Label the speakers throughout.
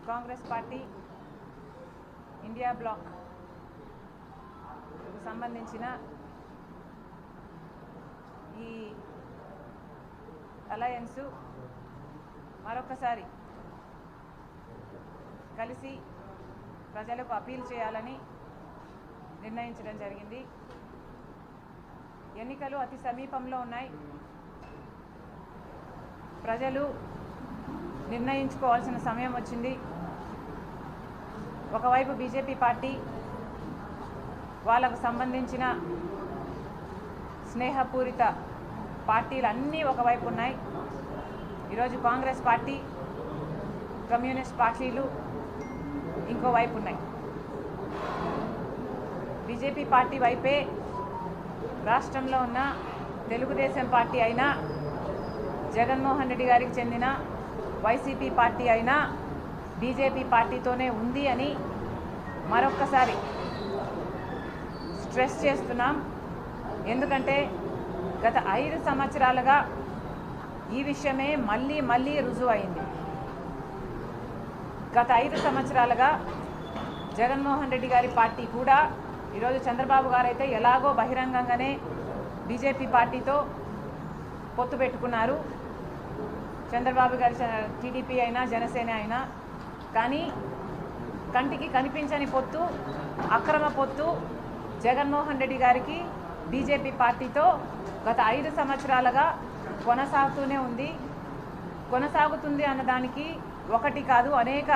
Speaker 1: Congress party India black సంబంధించిన ఈ alliance మరొకసారి కలిసి ప్రజలకు అపీల్ చేయాలని నిర్ణయించడం జరిగింది. ఎన్నికలు అతి సమీపంలో ఉన్నాయి. ప్రజలు నిర్ణయించుకోవాల్సిన సమయం వచ్చింది. ఒకవైపు బీజేపీ పార్టీ వాళ్ళకు సంబంధించిన స్నేహపూరిత పార్టీలు అన్నీ ఒకవైపు ఉన్నాయి. ఈరోజు కాంగ్రెస్ పార్టీ, కమ్యూనిస్ట్ పార్టీలు ఇంకోవైపు ఉన్నాయి. బీజేపీ పార్టీ వైపే రాష్ట్రంలో ఉన్న తెలుగుదేశం పార్టీ అయినా, జగన్మోహన్ రెడ్డి గారికి చెందిన వైసీపీ పార్టీ అయినా బీజేపీ పార్టీతోనే ఉంది అని మరొక్కసారి స్ట్రెస్ చేస్తున్నాం. ఎందుకంటే గత 5 సంవత్సరాలుగా ఈ విషయమే మళ్ళీ రుజువు అయింది. గత 5 సంవత్సరాలుగా జగన్మోహన్ రెడ్డి గారి పార్టీ కూడా, ఈరోజు చంద్రబాబు గారు అయితే ఎలాగో బహిరంగంగానే బీజేపీ పార్టీతో పొత్తు పెట్టుకున్నారు. చంద్రబాబు గారి టీడీపీ అయినా జనసేన అయినా, కానీ కంటికి కనిపించని పొత్తు, అక్రమ పొత్తు జగన్మోహన్ రెడ్డి గారికి బీజేపీ పార్టీతో గత 5 సంవత్సరాలుగా కొనసాగుతూనే ఉంది. కొనసాగుతుంది అన్నదానికి ఒకటి కాదు, అనేక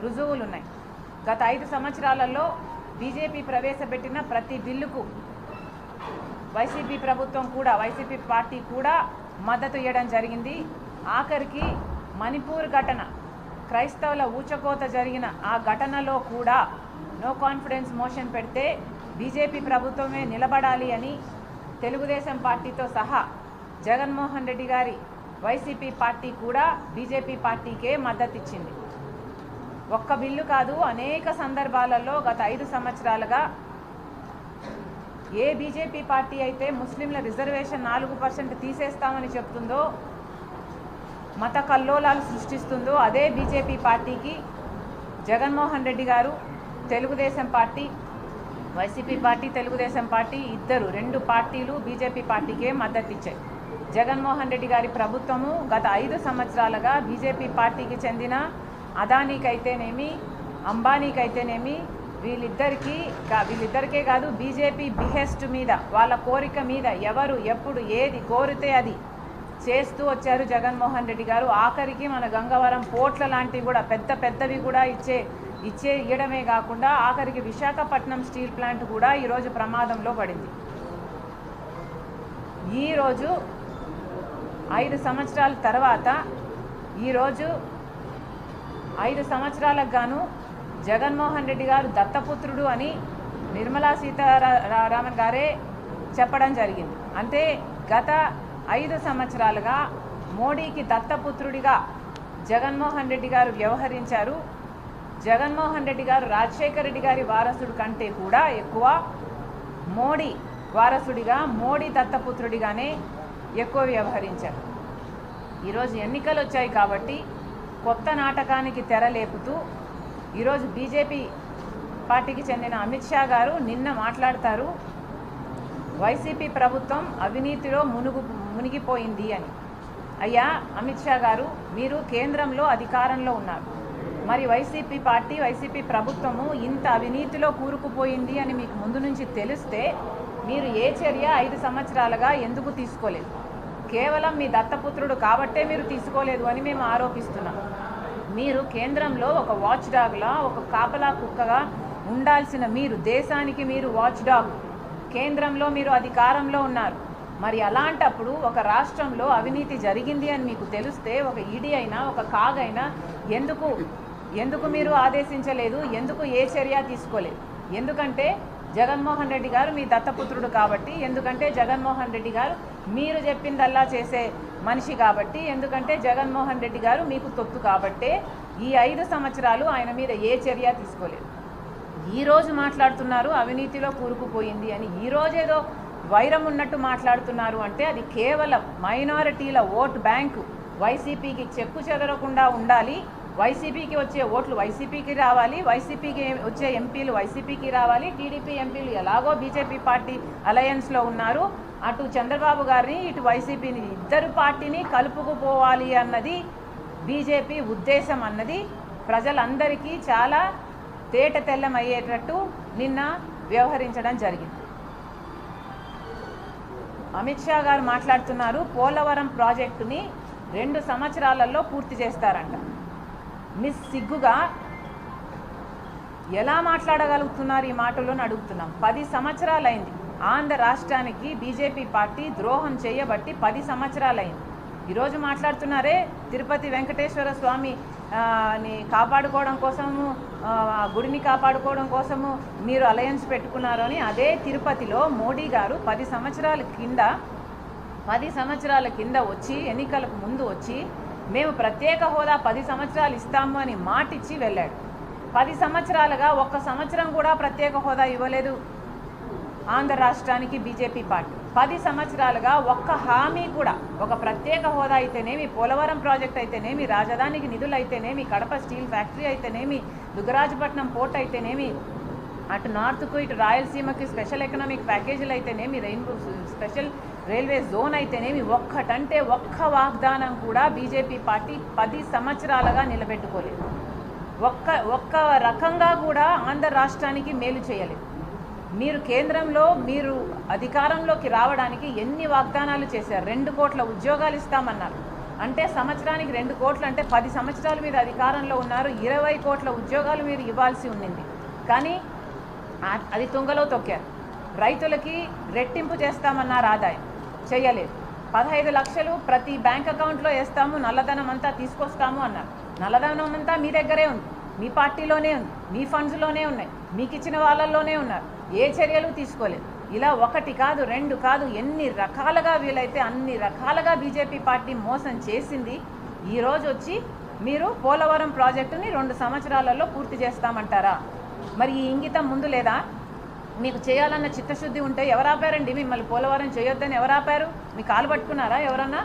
Speaker 1: రుజువులు ఉన్నాయి. గత 5 సంవత్సరాలలో బీజేపీ ప్రవేశపెట్టిన ప్రతి బిల్లుకు వైసీపీ ప్రభుత్వం కూడా, వైసీపీ పార్టీ కూడా మద్దతు ఇవ్వడం జరిగింది. ఆఖరికి మణిపూర్ ఘటన, క్రైస్తవుల ఊచకోత జరిగిన ఆ ఘటనలో కూడా నో కాన్ఫిడెన్స్ మోషన్ పెడితే బీజేపీ ప్రభుత్వమే నిలబడాలి అని తెలుగుదేశం పార్టీతో సహా జగన్మోహన్ రెడ్డి గారి వైసీపీ పార్టీ కూడా బీజేపీ పార్టీకే మద్దతు ఇచ్చింది. ఒక్క బిల్లు కాదు, అనేక సందర్భాలలో గత 5 సంవత్సరాలుగా ఏ బీజేపీ పార్టీ అయితే ముస్లింల రిజర్వేషన్ 4% తీసేస్తామని చెప్తుందో, మత కల్లోలాలు సృష్టిస్తుందో, అదే బీజేపీ పార్టీకి జగన్మోహన్ రెడ్డి గారు, Telugu Desam party, YCP party, Telugu Desam party ఇద్దరు 2 పార్టీలు బీజేపీ పార్టీకే మద్దతు ఇచ్చాయి. జగన్మోహన్ రెడ్డి గారి ప్రభుత్వము గత 5 సంవత్సరాలుగా బీజేపీ పార్టీకి చెందిన అదానీకైతేనేమి, అంబానీకైతేనేమి, వీళ్ళిద్దరికే కాదు, బీజేపీ బిహెస్ట్ మీద, వాళ్ళ కోరిక మీద ఎవరు ఎప్పుడు ఏది కోరితే అది చేస్తూ వచ్చారు జగన్మోహన్ రెడ్డి గారు. ఆఖరికి మన గంగవరం పోర్ట్ల లాంటివి కూడా పెద్దవి కూడా ఇవ్వడమే కాకుండా ఆఖరికి విశాఖపట్నం స్టీల్ ప్లాంట్ కూడా ఈరోజు ప్రమాదంలో పడింది. ఈరోజు 5 సంవత్సరాల తర్వాత, ఈరోజు 5 సంవత్సరాలకు గాను జగన్మోహన్ రెడ్డి గారు దత్తపుత్రుడు అని నిర్మలా సీతారామన్ గారే చెప్పడం జరిగింది. అంటే గత 5 సంవత్సరాలుగా మోడీకి దత్తపుత్రుడిగా జగన్మోహన్ రెడ్డి గారు వ్యవహరించారు. జగన్మోహన్ రెడ్డి గారు రాజశేఖర రెడ్డి గారి వారసుడు కంటే కూడా ఎక్కువ మోడీ వారసుడిగా, మోడీ దత్తపుత్రుడిగానే ఎక్కువ వ్యవహరించారు. ఈరోజు ఎన్నికలు వచ్చాయి కాబట్టి కొత్త నాటకానికి తెరలేపుతూ ఈరోజు బీజేపీ పార్టీకి చెందిన అమిత్ షా గారు నిన్న మాట్లాడతారు, వైసీపీ ప్రభుత్వం అవినీతిలో మునిగిపోయింది అని. అయ్యా అమిత్ షా గారు, మీరు కేంద్రంలో అధికారంలో ఉన్నారు. మరి వైసీపీ పార్టీ, వైసీపీ ప్రభుత్వము ఇంత అవినీతిలో కూరుకుపోయింది అని మీకు ముందు నుంచి తెలిస్తే మీరు ఏ చర్య 5 సంవత్సరాలుగా ఎందుకు తీసుకోలేదు? కేవలం మీ దత్తపుత్రుడు కాబట్టే మీరు తీసుకోలేదు అని మేము ఆరోపిస్తున్నాం. మీరు కేంద్రంలో ఒక వాచ్ డాగ్లా, ఒక కాపలా కుక్కగా ఉండాల్సిన మీరు, దేశానికి మీరు వాచ్ డాగ్, కేంద్రంలో మీరు అధికారంలో ఉన్నారు. మరి అలాంటప్పుడు ఒక రాష్ట్రంలో అవినీతి జరిగింది అని మీకు తెలిస్తే ఒక ఈడీ అయినా, ఒక కాగ్ అయినా ఎందుకు మీరు ఆదేశించలేదు? ఎందుకు ఏ చర్య తీసుకోలేదు? ఎందుకంటే జగన్మోహన్ రెడ్డి గారు మీ దత్తపుత్రుడు కాబట్టి, ఎందుకంటే జగన్మోహన్ రెడ్డి గారు మీరు చెప్పిందల్లా చేసే మనిషి కాబట్టి, ఎందుకంటే జగన్మోహన్ రెడ్డి గారు మీకు తొత్తు కాబట్టే ఈ 5 సంవత్సరాలు ఆయన మీద ఏ చర్య తీసుకోలేదు. ఈరోజు మాట్లాడుతున్నారు అవినీతిలో కూరుకుపోయింది అని, ఈరోజేదో వైరం ఉన్నట్టు మాట్లాడుతున్నారు అంటే అది కేవలం మైనారిటీల ఓట్ బ్యాంకు వైసీపీకి చెక్కు చెదరకుండా ఉండాలి, వైసీపీకి వచ్చే ఓట్లు వైసీపీకి రావాలి, వైసీపీకి వచ్చే ఎంపీలు వైసీపీకి రావాలి, టీడీపీ ఎంపీలు ఎలాగో బీజేపీ పార్టీ అలయన్స్లో ఉన్నారు, అటు చంద్రబాబు గారిని ఇటు వైసీపీని ఇద్దరు పార్టీని కలుపుకుపోవాలి అన్నది బీజేపీ ఉద్దేశం అన్నది ప్రజలందరికీ చాలా తేట తెల్లమయ్యేటట్టు నిన్న వ్యవహరించడం జరిగింది. అమిత్ షా గారు మాట్లాడుతున్నారు, పోలవరం ప్రాజెక్టుని 2 సంవత్సరాలలో పూర్తి చేస్తారంట. మిస్ సిగ్గుగా ఎలా మాట్లాడగలుగుతున్నారు ఈ మాటలను అడుగుతున్నాం. 10 సంవత్సరాలైంది ఆంధ్ర రాష్ట్రానికి బీజేపీ పార్టీ ద్రోహం చేయబట్టి 10 సంవత్సరాలైంది. ఈరోజు మాట్లాడుతున్నారే తిరుపతి వెంకటేశ్వర స్వామి ని కాపాడుకోవడం కోసము, గుడిని కాపాడుకోవడం కోసము మీరు అలయన్స్ పెట్టుకున్నారు అని. అదే తిరుపతిలో మోడీ గారు 10 సంవత్సరాల కింద వచ్చి, ఎన్నికలకు ముందు వచ్చి మేము ప్రత్యేక హోదా 10 సంవత్సరాలు ఇస్తాము అని మాటిచ్చి వెళ్ళాడు. 10 సంవత్సరాలుగా 1 సంవత్సరం కూడా ప్రత్యేక హోదా ఇవ్వలేదు ఆంధ్ర రాష్ట్రానికి బీజేపీ పార్టీ. 10 సంవత్సరాలుగా ఒక్క హామీ కూడా, ఒక ప్రత్యేక హోదా అయితేనేమి, పోలవరం ప్రాజెక్ట్ అయితేనేమి, రాజధానికి నిధులు అయితేనేమి, కడప స్టీల్ ఫ్యాక్టరీ అయితేనేమి, దుగ్గరాజపట్నం పోర్ట్ అయితేనేమి, అటు నార్త్కు ఇటు రాయలసీమకి స్పెషల్ ఎకనామిక్ ప్యాకేజీలు అయితేనేమి, రెయిన్బో స్పెషల్ రైల్వే జోన్ అయితేనేమి, ఒక్కటంటే ఒక్క వాగ్దానం కూడా బీజేపీ పార్టీ 10 సంవత్సరాలుగా నిలబెట్టుకోలేదు. ఒక్క రకంగా కూడా ఆంధ్ర రాష్ట్రానికి మేలు చేయలేదు. మీరు కేంద్రంలో మీరు అధికారంలోకి రావడానికి ఎన్ని వాగ్దానాలు చేశారు? 2 కోట్ల ఉద్యోగాలు ఇస్తామన్నారు. అంటే సంవత్సరానికి 2 కోట్లు అంటే 10 సంవత్సరాలు మీరు అధికారంలో ఉన్నారు, 20 కోట్ల ఉద్యోగాలు మీరు ఇవ్వాల్సి ఉండింది. కానీ అది తుంగలో తొక్కారు. రైతులకి రెట్టింపు చేస్తామన్నారు, ఆదాయం చేయలేదు. 15 లక్షలు ప్రతి బ్యాంక్ అకౌంట్లో వేస్తాము, నల్లధనం అంతా తీసుకొస్తాము అన్నారు. నల్లధనం అంతా మీ దగ్గరే ఉంది, మీ పార్టీలోనే ఉంది, మీ ఫండ్స్లోనే ఉన్నాయి, మీకు ఇచ్చిన వాళ్ళల్లోనే ఉన్నారు. ఏ చర్యలు తీసుకోలేదు. ఇలా 1 కాదు 2 కాదు, ఎన్ని రకాలుగా వీలైతే అన్ని రకాలుగా బీజేపీ పార్టీ మోసం చేసింది. ఈరోజు వచ్చి మీరు పోలవరం ప్రాజెక్టుని 2 సంవత్సరాలలో పూర్తి చేస్తామంటారా? మరి ఈ ఇంగితం ముందు లేదా? మీకు చేయాలన్న చిత్తశుద్ధి ఉంటే ఎవరు ఆపారండి మిమ్మల్ని? పోలవరం చేయొద్దని ఎవరు ఆపారు? మీ కాలు పట్టుకున్నారా ఎవరన్నా?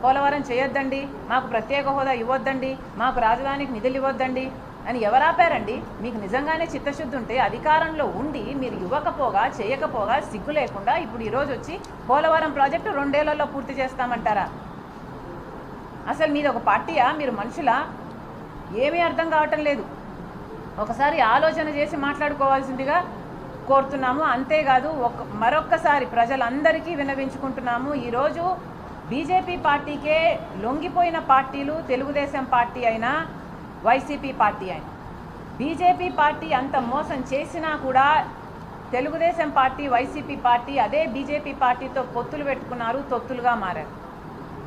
Speaker 1: పోలవరం చేయొద్దండి, మాకు ప్రత్యేక హోదా ఇవ్వద్దండి, మాకు రాజధానికి నిధులు ఇవ్వద్దండి అని ఎవరు ఆపారండి? మీకు నిజంగానే చిత్తశుద్ధి ఉంటే అధికారంలో ఉండి మీరు ఇవ్వకపోగా చేయకపోగా సిగ్గు లేకుండా ఇప్పుడు ఈరోజు వచ్చి పోలవరం ప్రాజెక్టు 2 ఏళ్లలో పూర్తి చేస్తామంటారా? అసలు మీది ఒక పార్టీయా? మీరు మనుషులా? ఏమీ అర్థం కావటం లేదు. ఒకసారి ఆలోచన చేసి మాట్లాడుకోవాల్సిందిగా కోరుతున్నాము. అంతేకాదు మరొక్కసారి ప్రజలందరికీ విన్నవించుకుంటున్నాము, ఈరోజు బీజేపీ పార్టీకే లొంగిపోయిన పార్టీలు తెలుగుదేశం పార్టీ అయినా వైసీపీ పార్టీ అయినా. బీజేపీ పార్టీ అంత మోసం చేసినా కూడా తెలుగుదేశం పార్టీ వైసీపీ పార్టీ అదే బీజేపీ పార్టీతో పొత్తులు పెట్టుకున్నారు, తొత్తులుగా మారారు.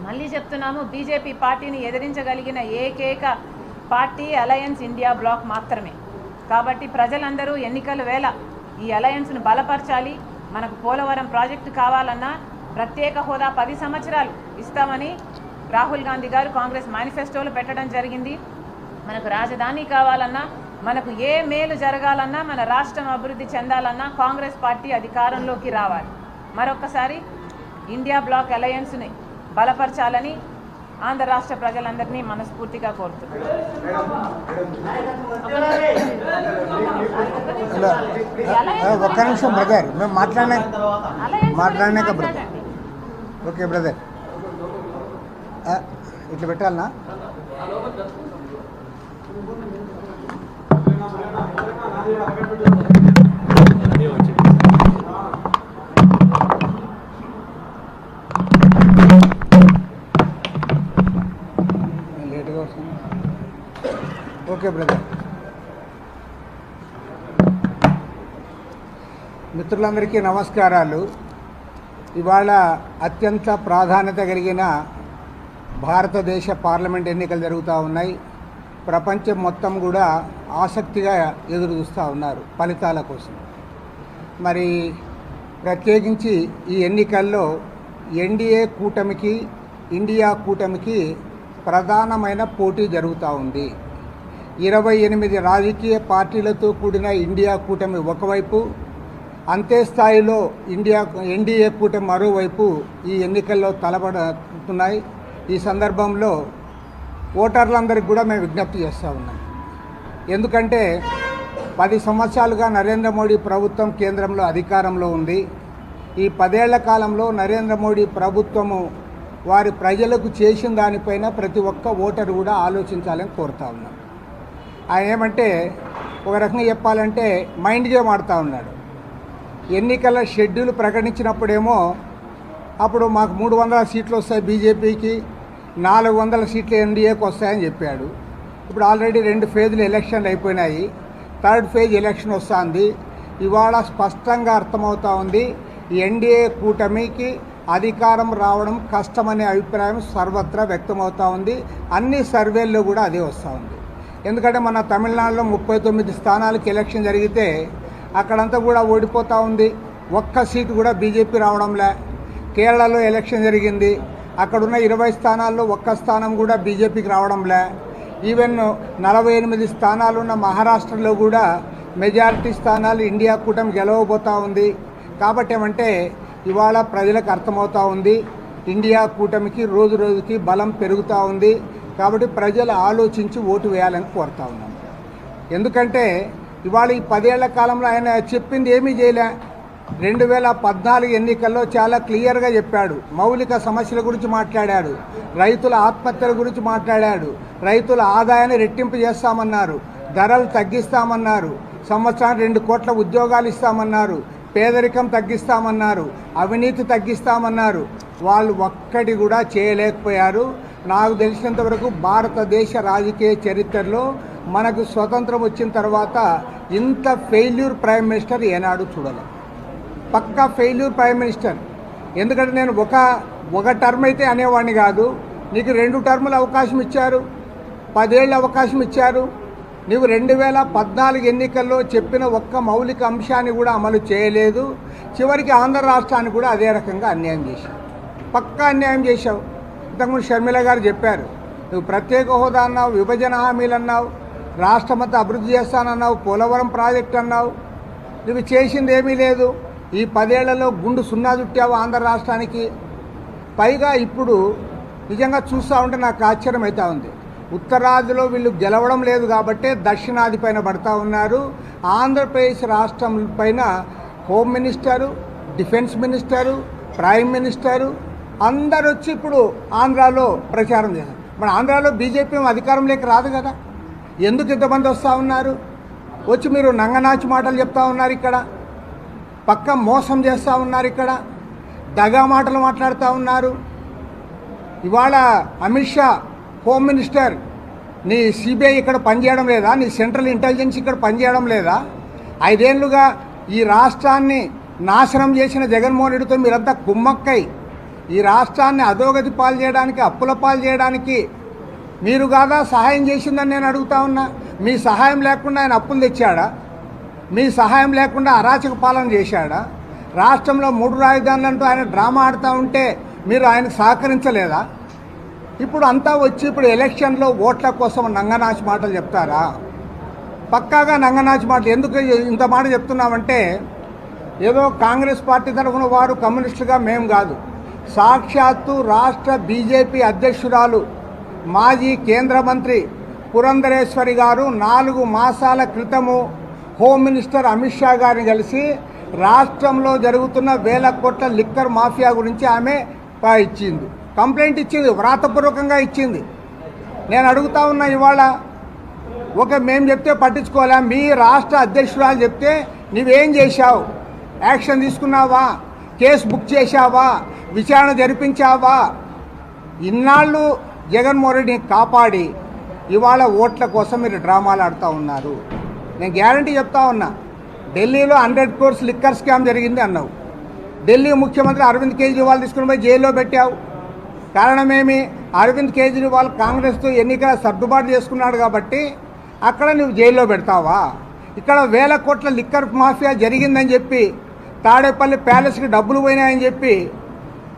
Speaker 1: మళ్ళీ చెప్తున్నాము, బీజేపీ పార్టీని ఎదిరించగలిగిన ఏకైక పార్టీ అలయన్స్ ఇండియా బ్లాక్ మాత్రమే. కాబట్టి ప్రజలందరూ ఎన్నికల వేళ ఈ అలయన్స్ను బలపరచాలి. మనకు పోలవరం ప్రాజెక్టు కావాలన్నా ప్రత్యేక హోదా 10 సంవత్సరాలు ఇస్తామని రాహుల్ గాంధీ గారు కాంగ్రెస్ మేనిఫెస్టోలో పెట్టడం జరిగింది. మనకు రాజధాని కావాలన్నా, మనకు ఏ మేలు జరగాలన్నా, మన రాష్ట్రం అభివృద్ధి చెందాలన్నా కాంగ్రెస్ పార్టీ అధికారంలోకి రావాలి. మరొకసారి ఇండియా బ్లాక్ అలయన్స్ని బలపరచాలని ఆంధ్ర రాష్ట్ర ప్రజలందరినీ మనస్ఫూర్తిగా కోరుతున్నాను.
Speaker 2: ఒక్క నిమిషం బ్రదర్, మేము మాట్లాడినాక బ్రదర్. ఓకే బ్రదర్, ఇట్లా పెట్టాలనా? లేట్గా వస్తుంది. Okay brother. మిత్రులందరికీ నమస్కారాలు. ఇవాళ అత్యంత ప్రాధాన్యత కలిగిన భారతదేశ పార్లమెంట్ ఎన్నికలు జరుగుతూ ఉన్నాయి. ప్రపంచం మొత్తం కూడా ఆసక్తిగా ఎదురు చూస్తూ ఉన్నారు ఫలితాల కోసం. మరి ప్రత్యేకించి ఈ ఎన్నికల్లో ఎన్డీఏ కూటమికి, ఇండియా కూటమికి ప్రధానమైన పోటీ జరుగుతూ ఉంది. 28 రాజకీయ పార్టీలతో కూడిన ఇండియా కూటమి ఒకవైపు, అంతే స్థాయిలో ఎన్డీఏ కూటమి మరోవైపు ఈ ఎన్నికల్లో తలపడుతున్నాయి. ఈ సందర్భంలో ఓటర్లందరికీ కూడా మేము విజ్ఞప్తి చేస్తూ ఉన్నాం. ఎందుకంటే 10 సంవత్సరాలుగా నరేంద్ర మోడీ ప్రభుత్వం కేంద్రంలో అధికారంలో ఉంది. ఈ 10 ఏళ్ల కాలంలో నరేంద్ర మోడీ ప్రభుత్వము వారి ప్రజలకు చేసిన దానిపైన ప్రతి ఒక్క ఓటరు కూడా ఆలోచించాలని కోరుతా ఉన్నాం. ఆయన ఏమంటే ఒక రకంగా చెప్పాలంటే మైండ్ గేమ్ ఆడుతూ ఉన్నాడు. ఎన్నికల షెడ్యూల్ ప్రకటించినప్పుడేమో అప్పుడు మాకు 300 సీట్లు వస్తాయి బీజేపీకి, 400 సీట్లు ఎన్డీఏకి వస్తాయని చెప్పాడు. ఇప్పుడు ఆల్రెడీ 2 ఫేజ్లు ఎలక్షన్లు అయిపోయినాయి. 3rd ఫేజ్ ఎలక్షన్ వస్తుంది. ఇవాళ స్పష్టంగా అర్థమవుతూ ఉంది ఎన్డీఏ కూటమికి అధికారం రావడం కష్టమనే అభిప్రాయం సర్వత్రా వ్యక్తమవుతూ ఉంది. అన్ని సర్వేల్లో కూడా అదే వస్తూ ఉంది. ఎందుకంటే మన తమిళనాడులో 39 స్థానాలకు ఎలక్షన్ జరిగితే అక్కడంతా కూడా ఓడిపోతూ ఉంది. ఒక్క సీటు కూడా బీజేపీ రావడంలే. కేరళలో ఎలక్షన్ జరిగింది, అక్కడున్న 20 స్థానాల్లో ఒక్క స్థానం కూడా బీజేపీకి రావడంలే. ఈవెన్ 48 స్థానాలున్న మహారాష్ట్రలో కూడా మెజారిటీ స్థానాలు ఇండియా కూటమి గెలవబోతూ ఉంది. కాబట్టి ఏమంటే ఇవాళ ప్రజలకు అర్థమవుతూ ఉంది ఇండియా కూటమికి రోజు రోజుకి బలం పెరుగుతూ ఉంది. కాబట్టి ప్రజలు ఆలోచించి ఓటు వేయాలని కోరుతా ఉన్నాం. ఎందుకంటే ఇవాళ ఈ 10 ఏళ్ల కాలంలో ఆయన చెప్పింది ఏమీ చేయలే. 2014 ఎన్నికల్లో చాలా క్లియర్గా చెప్పాడు. మౌలిక సమస్యల గురించి మాట్లాడాడు, రైతుల ఆత్మహత్యల గురించి మాట్లాడాడు, రైతుల ఆదాయాన్ని రెట్టింపు చేస్తామన్నారు, ధరలు తగ్గిస్తామన్నారు, సంవత్సరానికి 2 కోట్ల ఉద్యోగాలు ఇస్తామన్నారు, పేదరికం తగ్గిస్తామన్నారు, అవినీతి తగ్గిస్తామన్నారు. వాళ్ళు ఒక్కటి కూడా చేయలేకపోయారు. నాకు తెలిసినంత వరకు భారతదేశ రాజకీయ చరిత్రలో మనకు స్వతంత్రం వచ్చిన తర్వాత ఇంత ఫెయిల్యూర్ ప్రైమ్ మినిస్టర్ ఏనాడు చూడలేదు. పక్కా ఫెయిల్యూర్ ప్రైమ్ మినిస్టర్. ఎందుకంటే నేను ఒక టర్మ్ అయితే అనేవాడిని కాదు. నీకు 2 టర్ములు అవకాశం ఇచ్చారు, 10 ఏళ్ళు అవకాశం ఇచ్చారు. నీవు 2014 ఎన్నికల్లో చెప్పిన ఒక్క మౌలిక అంశాన్ని కూడా అమలు చేయలేదు. చివరికి ఆంధ్ర రాష్ట్రానికి కూడా అదే రకంగా అన్యాయం చేశావు, పక్కా అన్యాయం చేశావు. ఇంతకుముందు షర్మిల గారు చెప్పారు, నువ్వు ప్రత్యేక హోదా అన్నావు, విభజన హామీలు అన్నావు, రాష్ట్రమంతా అభివృద్ధి చేస్తానన్నావు, పోలవరం ప్రాజెక్ట్ అన్నావు. నువ్వు చేసింది ఏమీ లేదు. ఈ 10 ఏళ్లలో గుండు సున్నా చుట్టావు ఆంధ్ర రాష్ట్రానికి. పైగా ఇప్పుడు నిజంగా చూస్తూ ఉంటే నాకు ఆశ్చర్యం అవుతూ ఉంది. ఉత్తరాదిలో వీళ్ళు గెలవడం లేదు కాబట్టి దక్షిణాది పైన పడతా ఉన్నారు. ఆంధ్రప్రదేశ్ రాష్ట్రం పైన home minister, defence minister, prime minister అందరు వచ్చి ఇప్పుడు ఆంధ్రాలో ప్రచారం చేశారు. మన ఆంధ్రాలో బీజేపీ అధికారంలోకి రాదు కదా. ఎందుకు ఇంతమంది వస్తూ ఉన్నారు? వచ్చి మీరు నంగనాచి మాటలు చెప్తా ఉన్నారు, ఇక్కడ పక్క మోసం చేస్తూ ఉన్నారు, ఇక్కడ దగా మాటలు మాట్లాడుతూ ఉన్నారు. ఇవాళ అమిత్ షా హోమ్ మినిస్టర్, నీ సిబిఐ ఇక్కడ పనిచేయడం లేదా? నీ సెంట్రల్ ఇంటెలిజెన్స్ ఇక్కడ పనిచేయడం లేదా? 5 ఏళ్లుగా ఈ రాష్ట్రాన్ని నాశనం చేసిన జగన్మోహన్ రెడ్డితో మీరంతా కుమ్మక్కై ఈ రాష్ట్రాన్ని అధోగతి పాలు చేయడానికి, అప్పుల పాలు చేయడానికి మీరు కాదా సహాయం చేసిందని నేను అడుగుతా ఉన్నా. మీ సహాయం లేకుండా ఆయన అప్పులు తెచ్చాడా? మీ సహాయం లేకుండా అరాచక పాలన చేశాడా? రాష్ట్రంలో 3 రాజధానులంటూ ఆయన డ్రామా ఆడుతూ ఉంటే మీరు ఆయనకు సహకరించలేదా? ఇప్పుడు అంతా వచ్చి ఇప్పుడు ఎలక్షన్లో ఓట్ల కోసం నంగనాచి మాటలు చెప్తారా? పక్కాగా నంగనాచి మాటలు. ఎందుకు ఇంత మాట చెప్తున్నామంటే ఏదో కాంగ్రెస్ పార్టీ తరఫున వారు కమ్యూనిస్టులుగా మేము కాదు. సాక్షాత్తు రాష్ట్ర బీజేపీ అధ్యక్షురాలు మాజీ కేంద్ర మంత్రి పురంధరేశ్వరి గారు 4 మాసాల క్రితము హోమ్ మినిస్టర్ అమిత్ షా గారిని కలిసి రాష్ట్రంలో జరుగుతున్న 1000 కోట్ల లిక్కర్ మాఫియా గురించి ఆమె ఇచ్చింది, కంప్లైంట్ ఇచ్చింది, వ్రాతపూర్వకంగా ఇచ్చింది. నేను అడుగుతా ఉన్నా ఇవాళ, మేము చెప్తే పట్టించుకోలే, మీ రాష్ట్ర అధ్యక్షురాలు చెప్తే నువ్వేం చేశావు? యాక్షన్ తీసుకున్నావా? కేసు బుక్ చేశావా? విచారణ జరిపించావా? ఇన్నాళ్ళు జగన్మోహన్ రెడ్డిని కాపాడి ఇవాళ ఓట్ల కోసం మీరు డ్రామాలు ఆడుతూ ఉన్నారు. నేను గ్యారంటీ చెప్తా ఉన్నా, ఢిల్లీలో 100 crores లిక్కర్ స్కామ్ జరిగింది అన్నావు. ఢిల్లీ ముఖ్యమంత్రి అరవింద్ కేజ్రీవాల్ తీసుకుని పోయి జైల్లో పెట్టావు. కారణమేమి? అరవింద్ కేజ్రీవాల్ కాంగ్రెస్తో ఎన్నికల సర్దుబాటు చేసుకున్నాడు కాబట్టి అక్కడ నువ్వు జైల్లో పెడతావా? ఇక్కడ 1000 కోట్ల లిక్కర్ మాఫియా జరిగిందని చెప్పి, తాడేపల్లి ప్యాలెస్కి డబ్బులు పోయినాయని చెప్పి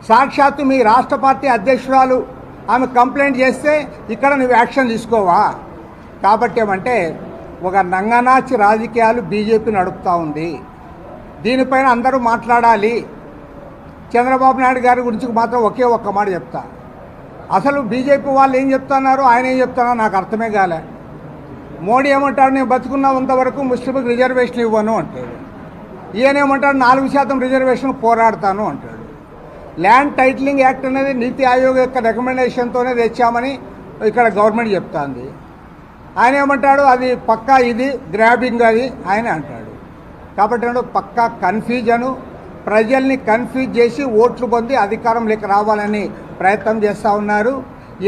Speaker 2: సాక్షాత్తు మీ రాష్ట్ర పార్టీ అధ్యక్షురాలు ఆమె కంప్లైంట్ చేస్తే ఇక్కడ నువ్వు యాక్షన్ తీసుకోవా? కాబట్టి ఏమంటే ఒక నంగనాచి రాజకీయాలు బీజేపీ నడుపుతూ ఉంది. దీనిపైన అందరూ మాట్లాడాలి. చంద్రబాబు నాయుడు గారి గురించి మాత్రం ఒకే ఒక్క మాట చెప్తా. అసలు బీజేపీ వాళ్ళు ఏం చెప్తున్నారు, ఆయన ఏం చెప్తున్నారో నాకు అర్థమే కాలే. మోడీ ఏమంటాడు, నేను బతుకున్నంత వరకు ముస్లింలకు రిజర్వేషన్ ఇవ్వను అంటాడు. ఈయన ఏమంటాడు, 4% రిజర్వేషన్ పోరాడతాను అంటాడు. ల్యాండ్ టైటిలింగ్ యాక్ట్ అనేది నీతి ఆయోగ్ యొక్క రికమెండేషన్తోనే తెచ్చామని ఇక్కడ గవర్నమెంట్ చెప్తుంది. ఆయన ఏమంటాడు, అది పక్కా ఇది గ్రాబింగ్ అది ఆయన అంటాడు. కాబట్టి పక్కా కన్ఫ్యూజను, ప్రజల్ని కన్ఫ్యూజ్ చేసి ఓట్లు పొంది అధికారంలోకి రావాలని ప్రయత్నం చేస్తూ ఉన్నారు.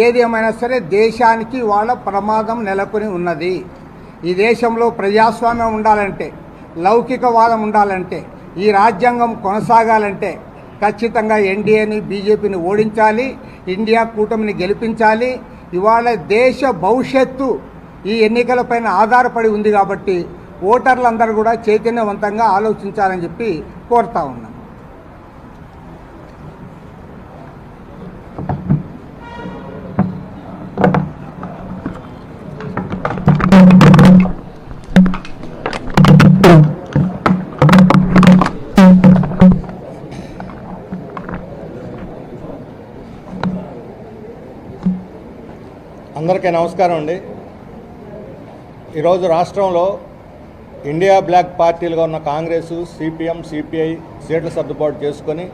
Speaker 2: ఏది ఏమైనా సరే దేశానికి వాళ్ళ ప్రమాదం నెలకొని ఉన్నది. ఈ దేశంలో ప్రజాస్వామ్యం ఉండాలంటే, లౌకికవాదం ఉండాలంటే, ఈ రాజ్యాంగం కొనసాగాలంటే ఖచ్చితంగా ఎన్డీఏని బీజేపీని ఓడించాలి, ఇండియా కూటమిని గెలిపించాలి. ఇవాళ దేశ భవిష్యత్తు ఈ ఎన్నికలపైన ఆధారపడి ఉంది కాబట్టి ఓటర్లందరూ కూడా చైతన్యవంతంగా ఆలోచించాలని చెప్పి కోరుతా ఉన్నాం.
Speaker 3: అందరికీ నమస్కారం అండి. ఈరోజు రాష్ట్రంలో ఇండియా బ్లాక్ పార్టీలుగా ఉన్న కాంగ్రెస్, సిపిఎం, సిపిఐ సీట్ల సర్దుబాటు చేసుకొని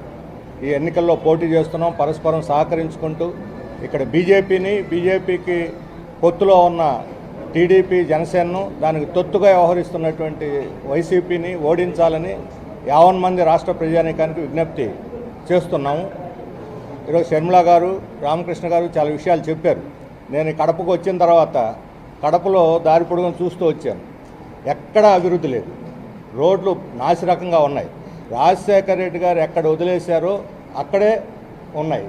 Speaker 3: ఈ ఎన్నికల్లో పోటీ చేస్తున్నాం, పరస్పరం సహకరించుకుంటూ. ఇక్కడ బీజేపీకి పొత్తులో ఉన్న టీడీపీ, జనసేనను దానికి తొత్తుగా వ్యవహరిస్తున్నటువంటి వైసీపీని ఓడించాలని 50 మంది రాష్ట్ర ప్రజానీకానికి విజ్ఞప్తి చేస్తున్నాము. ఈరోజు షర్మిల గారు, రామకృష్ణ గారు చాలా విషయాలు చెప్పారు. నేను కడపకు వచ్చిన తర్వాత కడపలో దారి పొడుగును చూస్తూ వచ్చాను. ఎక్కడా అభివృద్ధి లేదు, రోడ్లు నాసిరకంగా ఉన్నాయి. రాజశేఖర రెడ్డి గారు ఎక్కడ వదిలేశారో అక్కడే ఉన్నాయి.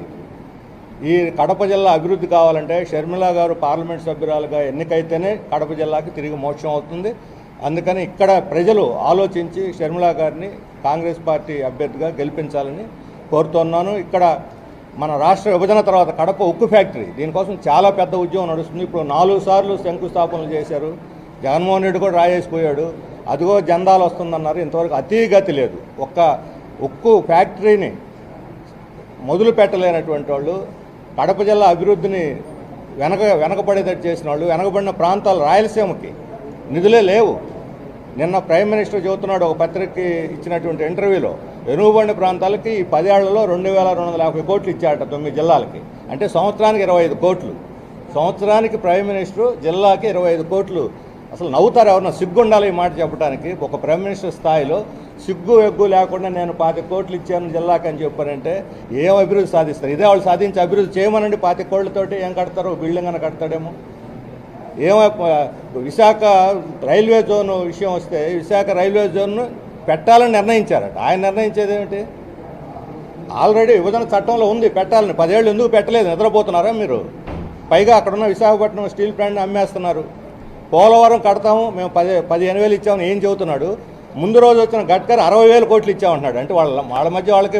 Speaker 3: ఈ కడప జిల్లా అభివృద్ధి కావాలంటే షర్మిల గారు పార్లమెంట్ సభ్యురాలుగా ఎన్నికైతేనే కడప జిల్లాకి తిరిగి మోక్షం అవుతుంది. అందుకని ఇక్కడ ప్రజలు ఆలోచించి షర్మిల గారిని కాంగ్రెస్ పార్టీ అభ్యర్థిగా గెలిపించాలని కోరుతున్నాను. ఇక్కడ మన రాష్ట్ర విభజన తర్వాత కడప ఉక్కు ఫ్యాక్టరీ, దీనికోసం చాలా పెద్ద ఉద్యమం నడుస్తుంది. ఇప్పుడు 4 సార్లు శంకుస్థాపనలు చేశారు. జగన్మోహన్ రెడ్డి కూడా రాయేసిపోయాడు. అదిగో జెండాలు వస్తుందన్నారు, ఇంతవరకు అతీగతి లేదు. ఒక్క ఉక్కు ఫ్యాక్టరీని మొదలు పెట్టలేనటువంటి వాళ్ళు, కడప జిల్లా అభివృద్ధిని వెనకబడేటట్టు చేసిన వాళ్ళు, వెనకబడిన ప్రాంతాలు రాయలసీమకి నిధులే లేవు. నిన్న ప్రైమ్ మినిస్టర్ చెబుతున్నాడు ఒక పత్రికకి ఇచ్చినటువంటి ఇంటర్వ్యూలో, వెనుకబడిన ప్రాంతాలకి ఈ 10 ఏళ్లలో 2250 కోట్లు ఇచ్చాడట 9 జిల్లాలకి. అంటే సంవత్సరానికి 25 కోట్లు. సంవత్సరానికి ప్రైమ్ మినిస్టర్ జిల్లాకి 25 కోట్లు. అసలు నవ్వుతారు ఎవరన్నా, సిగ్గుండాలి ఈ మాట చెప్పడానికి. ఒక ప్రైమ్ మినిస్టర్ స్థాయిలో సిగ్గు ఎగ్గు లేకుండా నేను 25 కోట్లు ఇచ్చాను జిల్లాకి అని చెప్పారంటే ఏం అభివృద్ధి సాధిస్తారు? ఇదే వాళ్ళు సాధించి అభివృద్ధి చేయమనండి. 25 కోట్లతోటి ఏం కడతారో, బిల్డింగ్ అని కడతాడేమో. విశాఖ రైల్వే జోన్ విషయం వస్తే, విశాఖ రైల్వే జోన్ను పెట్టాలని నిర్ణయించారట. ఆయన నిర్ణయించేది ఏమిటి? ఆల్రెడీ విభజన చట్టంలో ఉంది పెట్టాలని. 10 ఏళ్ళు ఎందుకు పెట్టలేదు? నిద్రపోతున్నారా మీరు? పైగా అక్కడున్న విశాఖపట్నం స్టీల్ ప్లాంట్ని అమ్మేస్తున్నారు. పోలవరం కడతాము మేము 15,000 ఇచ్చామని ఏం చెబుతున్నాడు? ముందు రోజు వచ్చిన గడ్కరీ 60,000 కోట్లు ఇచ్చామంటున్నాడు. అంటే వాళ్ళ మధ్య వాళ్ళకి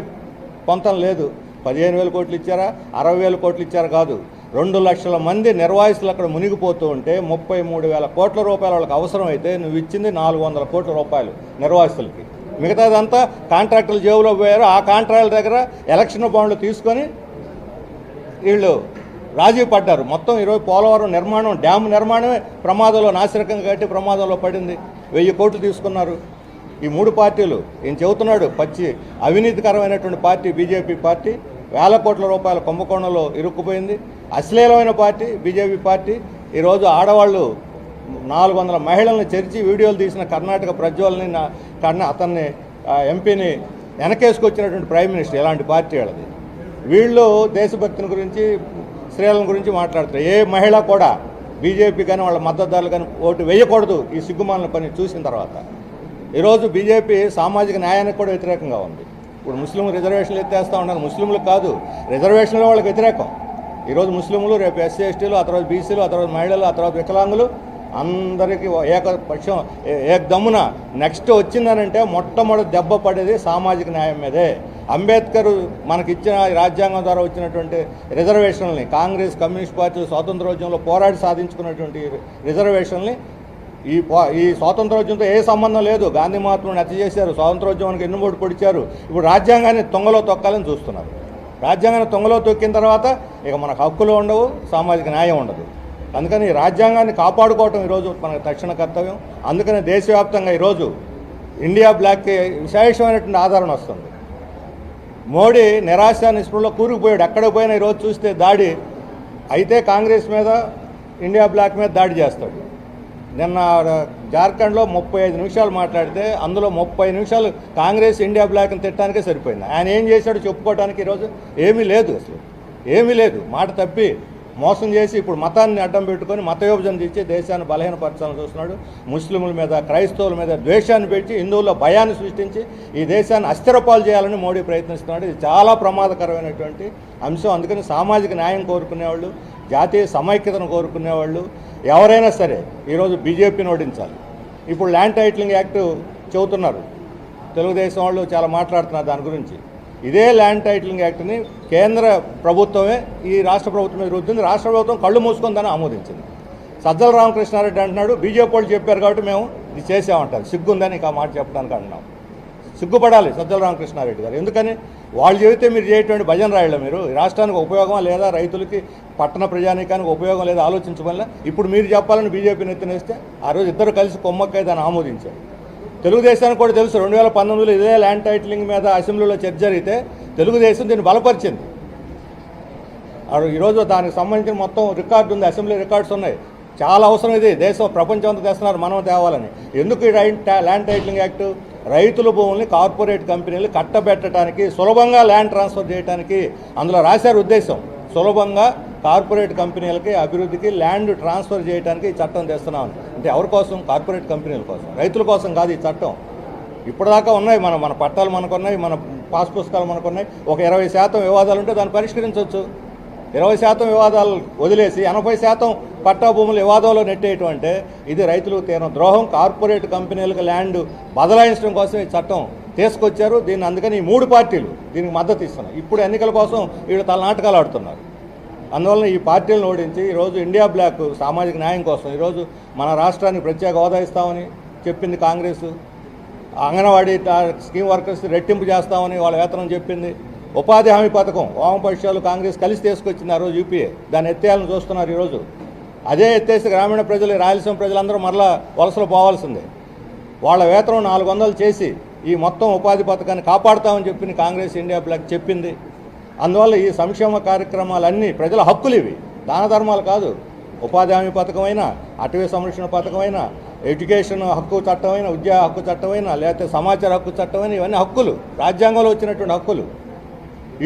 Speaker 3: పొంతం లేదు. 15,000 కోట్లు ఇచ్చారా, 60,000 కోట్లు ఇచ్చారా? కాదు. 2 లక్షల మంది నిర్వాసితులు అక్కడ మునిగిపోతూ ఉంటే 33,000 కోట్ల రూపాయలు వాళ్ళకి అవసరమైతే నువ్వు ఇచ్చింది 400 కోట్ల రూపాయలు నిర్వాసితులకి. మిగతాదంతా కాంట్రాక్టులు జేబులో పోయారు. ఆ కాంట్రాక్టుల దగ్గర ఎలక్షన్ బాండ్లు తీసుకొని వీళ్ళు రాజీ పడ్డారు. మొత్తం ఈరోజు పోలవరం నిర్మాణం, డ్యామ్ నిర్మాణమే ప్రమాదంలో, నాసిరకంగా కట్టి ప్రమాదంలో పడింది. 1000 కోట్లు తీసుకున్నారు. ఈ 3 పార్టీలు ఈయన చెబుతున్నాడు పచ్చి అవినీతికరమైనటువంటి పార్టీ బీజేపీ పార్టీ. 1000 కోట్ల రూపాయల కుంభకోణంలో ఇరుక్కుపోయింది. అశ్లీలమైన పార్టీ బీజేపీ పార్టీ. ఈరోజు ఆడవాళ్ళు 400 మహిళలను చేర్చి వీడియోలు తీసిన కర్ణాటక ప్రజ్వల్ని, అతన్ని ఎంపీని వెనకేసుకొచ్చినటువంటి ప్రైమ్ మినిస్టర్ ఎలాంటి పార్టీ వాళ్ళది? వీళ్ళు దేశభక్తిని గురించి, స్త్రీల గురించి మాట్లాడతారు. ఏ మహిళ కూడా బీజేపీ కానీ వాళ్ళ మద్దతుదారులు కానీ ఓటు వేయకూడదు ఈ సిగ్గుమాలిన పని చూసిన తర్వాత. ఈరోజు బీజేపీ సామాజిక న్యాయానికి కూడా వ్యతిరేకంగా ఉంది. ఇప్పుడు ముస్లింలు రిజర్వేషన్లు ఎత్తేస్తూ ఉన్నారు. ముస్లింలు కాదు, రిజర్వేషన్లో వాళ్ళకి వ్యతిరేకం. ఈరోజు ముస్లింలు, రేపు ఎస్సీ ఎస్టీలు, ఆ తర్వాత బీసీలు, ఆ తర్వాత మహిళలు, ఆ తర్వాత వికలాంగులు అందరికీ ఏకపక్షం ఏకదమ్మున నెక్స్ట్ వచ్చిందనంటే మొట్టమొదటి దెబ్బ పడేది సామాజిక న్యాయం మీదే. అంబేద్కర్ మనకిచ్చిన రాజ్యాంగం ద్వారా వచ్చినటువంటి రిజర్వేషన్లని, కాంగ్రెస్, కమ్యూనిస్ట్ పార్టీలు స్వాతంత్రోద్యమంలో పోరాడి సాధించుకున్నటువంటి రిజర్వేషన్లని ఈ స్వాతంత్రోద్యమంతో ఏ సంబంధం లేదు. గాంధీ మహాత్ముని హత్య చేశారు, స్వాతంత్రోద్యమానికి ఎన్నుబోటు పొడిచారు. ఇప్పుడు రాజ్యాంగాన్ని తొంగలో తొక్కాలని చూస్తున్నారు. రాజ్యాంగాన్ని తొంగలో తొక్కిన తర్వాత ఇక మనకు హక్కులు ఉండవు, సామాజిక న్యాయం ఉండదు. అందుకని ఈ రాజ్యాంగాన్ని కాపాడుకోవటం ఈరోజు మనకు తక్షణ కర్తవ్యం. అందుకని దేశవ్యాప్తంగా ఈరోజు ఇండియా బ్లాక్కి విశేషమైనటువంటి ఆదరణ వస్తుంది. మోడీ నిరాశ నిస్పృహలో కూరుకుపోయాడు. ఎక్కడికి పోయినా ఈరోజు చూస్తే దాడి అయితే కాంగ్రెస్ మీద, ఇండియా బ్లాక్ మీద దాడి చేస్తాడు. నిన్న జార్ఖండ్లో 35 నిమిషాలు మాట్లాడితే అందులో 30 నిమిషాలు కాంగ్రెస్ ఇండియా బ్లాక్ని తిట్టడానికే సరిపోయింది. ఆయన ఏం చేశాడో చెప్పుకోవడానికి ఈరోజు ఏమీ లేదు, అసలు ఏమీ లేదు. మాట తప్పి మోసం చేసి ఇప్పుడు మతాన్ని అడ్డం పెట్టుకొని మత విభజన తెచ్చి దేశాన్ని బలహీనపరచాలని చూస్తున్నాడు. ముస్లింల మీద, క్రైస్తవుల మీద ద్వేషాన్ని పెట్టి హిందువుల్లో భయాన్ని సృష్టించి ఈ దేశాన్ని అస్థిరపాలు చేయాలని మోడీ ప్రయత్నిస్తున్నాడు. ఇది చాలా ప్రమాదకరమైనటువంటి అంశం. అందుకని సామాజిక న్యాయం కోరుకునేవాళ్ళు, జాతీయ సమైక్యతను కోరుకునేవాళ్ళు ఎవరైనా సరే ఈరోజు బీజేపీని ఓడించాలి. ఇప్పుడు ల్యాండ్ టైటిలింగ్ యాక్ట్ చెబుతున్నారు, తెలుగుదేశం వాళ్ళు చాలా మాట్లాడుతున్నారు దాని గురించి. ఇదే ల్యాండ్ టైటిలింగ్ యాక్ట్ని కేంద్ర ప్రభుత్వమే ఈ రాష్ట్ర ప్రభుత్వం మీద రుద్దింది. రాష్ట్ర ప్రభుత్వం కళ్ళు మూసుకొని దాన్ని ఆమోదించింది. సజ్జల రామకృష్ణారెడ్డి అంటున్నాడు బీజేపీ వాళ్ళు చెప్పారు కాబట్టి మేము ఇది చేసామంటారు. సిగ్గుందని ఇక మాట చెప్పడానికి అంటున్నాం. సిగ్గుపడాలి సజ్జల రామకృష్ణారెడ్డి గారు. ఎందుకని వాళ్ళు చెబితే మీరు చేయటువంటి భజన రాయళ్ళ మీరు రాష్ట్రానికి ఉపయోగం లేదా, రైతులకి పట్టణ ప్రజానీకానికి ఉపయోగం లేదా ఆలోచించమల్ల ఇప్పుడు మీరు చెప్పాలని బీజేపీని ఎత్తునేస్తే ఆ రోజు ఇద్దరు కలిసి కొమ్మక్కై దాన్ని ఆమోదించారు. తెలుగుదేశానికి కూడా తెలుసు 2019లో ఇదే ల్యాండ్ టైటిలింగ్ మీద అసెంబ్లీలో చర్చ జరిగితే తెలుగుదేశం దీన్ని బలపరిచింది. ఈరోజు దానికి సంబంధించిన మొత్తం రికార్డు ఉంది, అసెంబ్లీ రికార్డ్స్ ఉన్నాయి. చాలా అవసరం ఇది. దేశం ప్రపంచం అంతా తెస్తున్నారు, మనం తేవాలని. ఎందుకు ఈ ల్యాండ్ టైటిలింగ్ యాక్ట్? రైతుల భూముల్ని కార్పొరేట్ కంపెనీలు కట్టబెట్టడానికి, సులభంగా ల్యాండ్ ట్రాన్స్ఫర్ చేయడానికి అందులో రాశారు ఉద్దేశం. సులభంగా కార్పొరేట్ కంపెనీలకి అభివృద్ధికి ల్యాండ్ ట్రాన్స్ఫర్ చేయడానికి ఈ చట్టం తెస్తున్నాం. అంటే ఎవరి కోసం? కార్పొరేట్ కంపెనీల కోసం, రైతుల కోసం కాదు ఈ చట్టం. ఇప్పటిదాకా ఉన్నాయి మన పట్టాలు మనకున్నాయి, మన పాస్ పుస్తకాలు మనకున్నాయి. ఒక 20% వివాదాలు ఉంటే దాన్ని పరిష్కరించవచ్చు. 20% వివాదాలు వదిలేసి 80% పట్టా భూములు వివాదంలో నెట్టేయటం అంటే ఇది రైతులకు తీరిన ద్రోహం. కార్పొరేట్ కంపెనీలకు ల్యాండ్ బదలాయించడం కోసం ఈ చట్టం తీసుకొచ్చారు. దీన్ని అందుకని ఈ 3 పార్టీలు దీనికి మద్దతు ఇస్తున్నాయి. ఇప్పుడు ఎన్నికల కోసం వీళ్ళు తలనాటకాలు ఆడుతున్నారు. అందువలన ఈ పార్టీలను ఓడించి ఈరోజు ఇండియా బ్లాక్ సామాజిక న్యాయం కోసం ఈరోజు మన రాష్ట్రానికి ప్రత్యేక హోదా ఇస్తామని చెప్పింది కాంగ్రెస్. అంగన్వాడీ స్కీమ్ వర్కర్స్ రెట్టింపు చేస్తామని వాళ్ళ వేతనం చెప్పింది. ఉపాధి హామీ పథకం వామపక్షాలు కాంగ్రెస్ కలిసి తీసుకొచ్చింది ఆ రోజు యూపీఏ. దాన్ని ఎత్తేయాలని చూస్తున్నారు ఈరోజు. అదే ఎత్తేసి గ్రామీణ ప్రజలు, రాయలసీమ ప్రజలందరూ మరలా వలసలు పోవాల్సిందే. వాళ్ళ వేతనం 400 చేసి ఈ మొత్తం ఉపాధి పథకాన్ని కాపాడుతామని చెప్పి కాంగ్రెస్ ఇండియా బ్లాక్ చెప్పింది. అందువల్ల ఈ సంక్షేమ కార్యక్రమాలన్నీ ప్రజల హక్కులు, ఇవి దాన ధర్మాలు కాదు. ఉపాధి హామీ పథకమైనా, అటవీ సంరక్షణ పథకమైనా, ఎడ్యుకేషన్ హక్కు చట్టమైన, ఉద్యోగ హక్కు చట్టమైనా, లేకపోతే సమాచార హక్కు చట్టమైనా, ఇవన్నీ హక్కులు, రాజ్యాంగంలో వచ్చినటువంటి హక్కులు.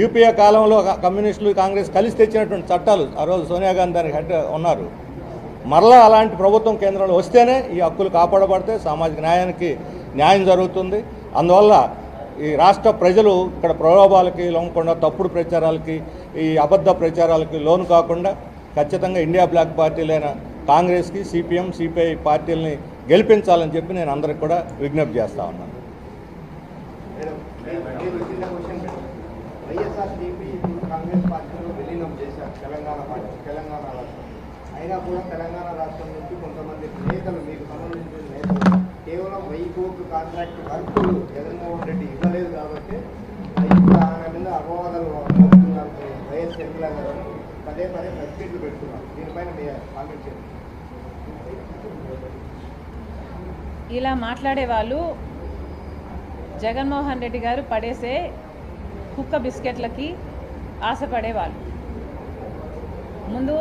Speaker 3: యూపీఏ కాలంలో కమ్యూనిస్టులు, కాంగ్రెస్ కలిసి తెచ్చినటువంటి చట్టాలు. ఆ రోజు సోనియా గాంధీ దానికి హెడ్ ఉన్నారు. మరలా అలాంటి ప్రభుత్వం కేంద్రంలో వస్తేనే ఈ హక్కులు కాపాడబడితే సామాజిక న్యాయానికి న్యాయం జరుగుతుంది. అందువల్ల ఈ రాష్ట్ర ప్రజలు ఇక్కడ ప్రలోభాలకి లొంగకుండా, తప్పుడు ప్రచారాలకి, ఈ అబద్ధ ప్రచారాలకి లోను కాకుండా ఖచ్చితంగా ఇండియా బ్లాక్ పార్టీలైన కాంగ్రెస్కి, సిపిఎం, సిపిఐ పార్టీలని గెలిపించాలని చెప్పి నేను అందరికి కూడా విజ్ఞప్తి చేస్తా ఉన్నాను.
Speaker 2: వైఎస్ఆర్సీపీ కాంగ్రెస్ పార్టీలో విలీనం చేశారు తెలంగాణ రాష్ట్రం. అయినా కూడా తెలంగాణ రాష్ట్రం నుంచి కొంతమంది నేతలు, మీకు సంబంధించిన నేతలు కేవలం 1000 కోట్ల కాంట్రాక్ట్ వర్కులు జగన్మోహన్ రెడ్డి ఇవ్వలేదు కాబట్టి ఇప్పుడు ఆయన మీద అపవాదాలు మోపుతున్నారు. వైఎస్ షర్మిల గారు పదే ప్రెస్ మీట్లు పెడుతున్నారు. దీనిపైన మీ కామెంట్ చేయండి.
Speaker 1: ఇలా మాట్లాడే వాళ్ళు జగన్మోహన్ రెడ్డి గారు పడేసే కుక్క బిస్కెట్లకి ఆశపడేవాళ్ళు. ముందు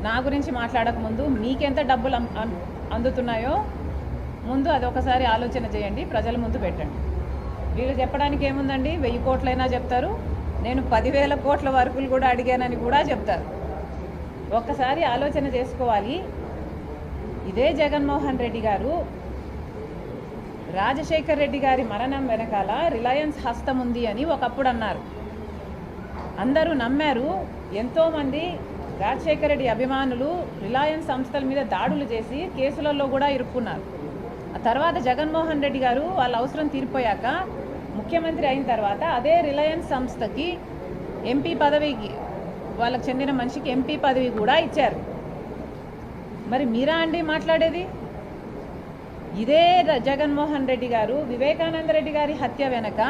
Speaker 1: నా గురించి మాట్లాడకముందు మీకెంత డబ్బులు అందుతున్నాయో ముందు అదొకసారి ఆలోచన చేయండి, ప్రజల ముందు పెట్టండి. వీళ్ళు చెప్పడానికి ఏముందండి, 1000 కోట్లైనా చెప్తారు, నేను 10,000 కోట్ల వరకులు కూడా అడిగానని కూడా చెప్తారు. ఒక్కసారి ఆలోచన చేసుకోవాలి. ఇదే జగన్మోహన్ రెడ్డి గారు రాజశేఖర్ రెడ్డి గారి మరణం వెనకాల రిలయన్స్ హస్తం ఉంది అని ఒకప్పుడు అన్నారు. అందరూ నమ్మారు. ఎంతోమంది రాజశేఖర్ రెడ్డి అభిమానులు రిలయన్స్ సంస్థల మీద దాడులు చేసి కేసులలో కూడా ఇరుక్కున్నారు. ఆ తర్వాత జగన్మోహన్ రెడ్డి గారు వాళ్ళ అవసరం తీరిపోయాక ముఖ్యమంత్రి అయిన తర్వాత అదే రిలయన్స్ సంస్థకి ఎంపీ పదవికి, వాళ్ళకి చెందిన మనిషికి ఎంపీ పదవి కూడా ఇచ్చారు. మరి మీరా అండి మాట్లాడేది? ఇదే జగన్మోహన్ రెడ్డి గారు వివేకానంద రెడ్డి గారి హత్య వెనక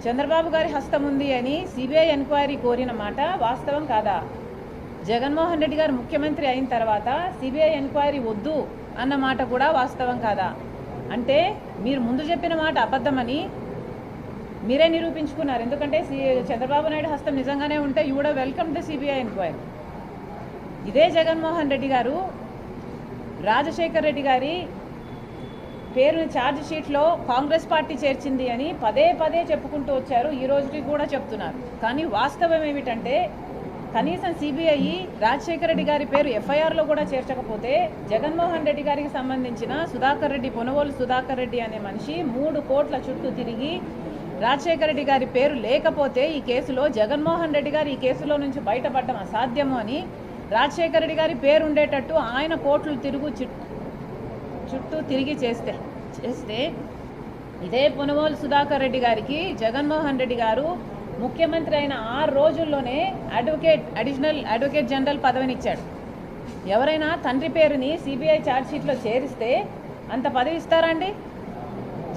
Speaker 1: చంద్రబాబు గారి హస్తం ఉంది అని సిబిఐ ఎంక్వైరీ కోరిన మాట వాస్తవం కాదా? జగన్మోహన్ రెడ్డి గారు ముఖ్యమంత్రి అయిన తర్వాత సిబిఐ ఎంక్వైరీ వద్దు అన్న మాట కూడా వాస్తవం కాదా? అంటే మీరు ముందు చెప్పిన మాట అబద్ధమని మీరే నిరూపించుకున్నారు. ఎందుకంటే చంద్రబాబు నాయుడు హస్తం నిజంగానే ఉంటే you would welcome the CBI enquiry. ఇదే జగన్మోహన్ రెడ్డి గారు రాజశేఖర్ రెడ్డి గారి పేరుని ఛార్జ్ షీట్లో కాంగ్రెస్ పార్టీ చేర్చింది అని పదే పదే చెప్పుకుంటూ వచ్చారు. ఈ రోజుకి కూడా చెప్తున్నారు. కానీ వాస్తవం ఏమిటంటే కనీసం సిబిఐ రాజశేఖర రెడ్డి గారి పేరు ఎఫ్ఐఆర్లో కూడా చేర్చకపోతే జగన్మోహన్ రెడ్డి గారికి సంబంధించిన సుధాకర్ రెడ్డి, పొనవోలు సుధాకర్ రెడ్డి అనే మనిషి 3 కోట్ల చుట్టూ తిరిగి రాజశేఖర రెడ్డి గారి పేరు లేకపోతే ఈ కేసులో జగన్మోహన్ రెడ్డి గారు ఈ కేసులో నుంచి బయటపడడం అసాధ్యము అని రాజశేఖర రెడ్డి గారి పేరు ఉండేటట్టు ఆయన కోట్లు చుట్టూ తిరిగి చేస్తే ఇదే పొనవోలు సుధాకర్ రెడ్డి గారికి జగన్మోహన్ రెడ్డి గారు ముఖ్యమంత్రి అయిన 6 రోజుల్లోనే అడిషనల్ అడ్వకేట్ జనరల్ పదవినిచ్చాడు. ఎవరైనా తండ్రి పేరుని సిబిఐ ఛార్జ్షీట్లో చేరిస్తే అంత పదవి ఇస్తారండి?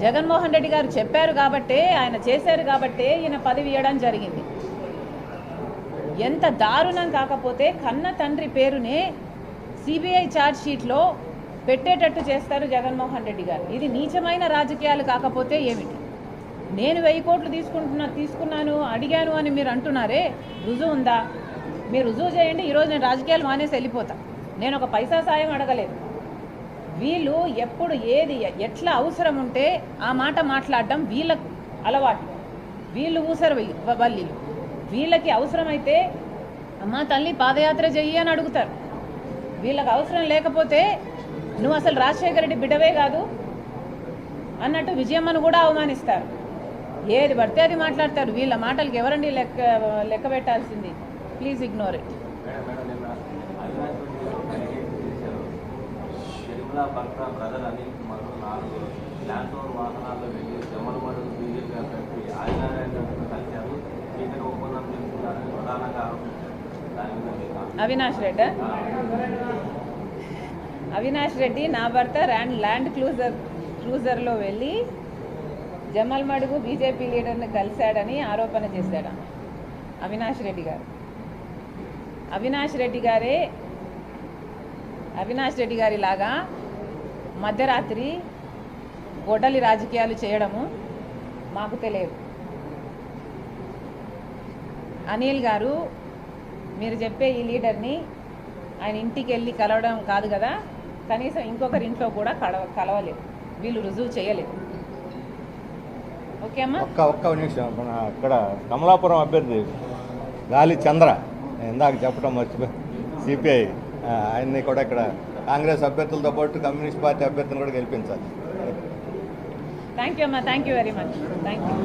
Speaker 1: జగన్మోహన్ రెడ్డి గారు చెప్పారు కాబట్టే, ఆయన చేశారు కాబట్టే ఈయన పదవి ఇవ్వడం జరిగింది. ఎంత దారుణం కాకపోతే కన్న తండ్రి పేరునే సిబిఐ ఛార్జ్షీట్లో పెట్టేటట్టు చేస్తారు జగన్మోహన్ రెడ్డి గారు. ఇది నీచమైన రాజకీయాలు కాకపోతే ఏమిటి? నేను 1000 కోట్లు తీసుకున్నాను అడిగాను అని మీరు అంటున్నారే, రుజువు ఉందా? మీరు రుజువు చేయండి. ఈరోజు నేను రాజకీయాలు మానేసి వెళ్ళిపోతా. నేను ఒక పైసా సాయం అడగలేదు. వీళ్ళు ఎప్పుడు ఏది ఎట్లా అవసరం ఉంటే ఆ మాట మాట్లాడడం వీళ్ళ అలవాటు. వీళ్ళు ఊసరు వల్లీలు. వీళ్ళకి అవసరమైతే అమ్మా తల్లి పాదయాత్ర చెయ్యి అని అడుగుతారు. వీళ్ళకి అవసరం లేకపోతే నువ్వు అసలు రాజశేఖర రెడ్డి బిడ్డవే కాదు అన్నట్టు విజయమ్మను కూడా అవమానిస్తారు. ఏది పడితే అది మాట్లాడతారు. వీళ్ళ మాటలకి ఎవరండి లెక్క పెట్టాల్సింది? Please ignore it.
Speaker 4: భర్త బ్రదర్ అని మరో 4 ల్యాండ్ ఓవర్ వాహనాల్లో వెళ్ళి జమ్మలమడు బీజేపీ అభ్యర్థి ఆదినారాయణ కలిశారు. ఇతర ఒప్పందం చేసుకున్నారని ప్రధానంగా
Speaker 1: అవినాష్ రెడ్డి నా భర్త ల్యాండ్ క్రూజర్లో వెళ్ళి జమ్మలమడుగు బీజేపీ లీడర్ని కలిశాడని ఆరోపణ చేశాడు అవినాష్ రెడ్డి గారు. అవినాష్ రెడ్డి గారి లాగా మధ్యరాత్రి గొడ్డలి రాజకీయాలు చేయడము మాకు తెలియదు. అనిల్ గారు మీరు చెప్పే ఈ లీడర్ని ఆయన ఇంటికి వెళ్ళి కలవడం కాదు కదా, కనీసం ఇంకొకరి ఇంట్లో కూడా కలవలేదు. వీళ్ళు రుజువు చేయలేదు. ఓకే అమ్మా.
Speaker 3: ఒక్క నిమిషం. మన అక్కడ కమలాపురం అభ్యర్థి గాలి చంద్ర ఇందాక చెప్పడం మర్చిపోయి సిపిఐ ఆయన్ని కూడా ఇక్కడ కాంగ్రెస్ అభ్యర్థులతో పాటు కమ్యూనిస్ట్ పార్టీ అభ్యర్థులను కూడా గెలిపించాలి.
Speaker 1: థ్యాంక్ యూ అమ్మా. Thank you very much. Thank you.